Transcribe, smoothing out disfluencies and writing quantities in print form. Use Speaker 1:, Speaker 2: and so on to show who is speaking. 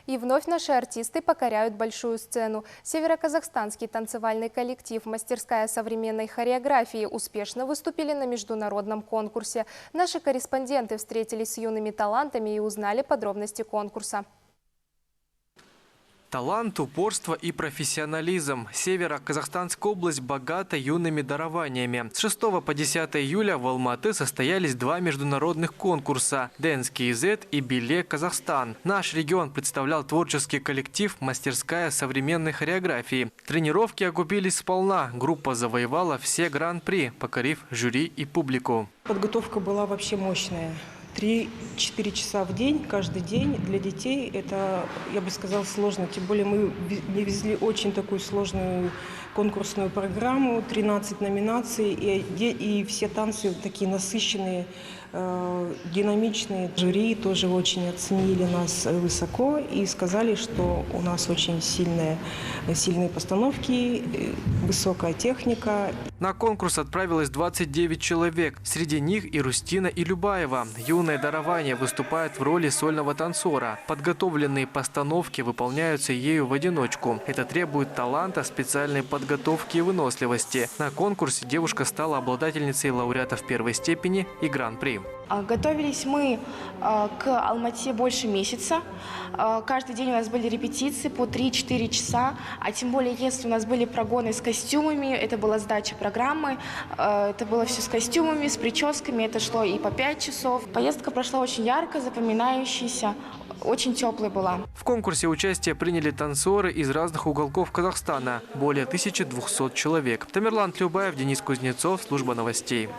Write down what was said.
Speaker 1: И вновь наши артисты покоряют большую сцену. Североказахстанский танцевальный коллектив «Мастерская современной хореографии» успешно выступили на международном конкурсе. Наши корреспонденты встретились с юными талантами и узнали подробности конкурса.
Speaker 2: Талант, упорство и профессионализм. Северо-Казахстанская область богата юными дарованиями. С 6 по 10 июля в Алматы состоялись два международных конкурса – Dance KZ и Биле Казахстан. Наш регион представлял творческий коллектив «Мастерская современной хореографии». Тренировки окупились сполна. Группа завоевала все гран-при, покорив жюри и публику.
Speaker 3: Подготовка была вообще мощная. 3-4 часа в день, каждый день для детей это, я бы сказала, сложно. Тем более мы везли очень такую сложную конкурсную программу, 13 номинаций, и все танцы такие насыщенные, динамичные. Жюри тоже очень оценили нас высоко и сказали, что у нас очень сильные постановки, высокая техника.
Speaker 2: На конкурс отправилось 29 человек. Среди них и Рустина Илюбаева. Юное дарование выступает в роли сольного танцора. Подготовленные постановки выполняются ею в одиночку. Это требует таланта, специальной подготовки и выносливости. На конкурсе девушка стала обладательницей лауреатов первой степени и гран-при.
Speaker 4: Готовились мы к Алмате больше месяца. Каждый день у нас были репетиции по 3-4 часа. А тем более, если у нас были прогоны с костюмами, это была сдача программы, это было все с костюмами, с прическами, это шло и по 5 часов. Поездка прошла очень ярко, запоминающаяся, очень теплой была.
Speaker 2: В конкурсе участие приняли танцоры из разных уголков Казахстана. Более 1200 человек. Тамерлан Тлюбаев, Денис Кузнецов, служба новостей.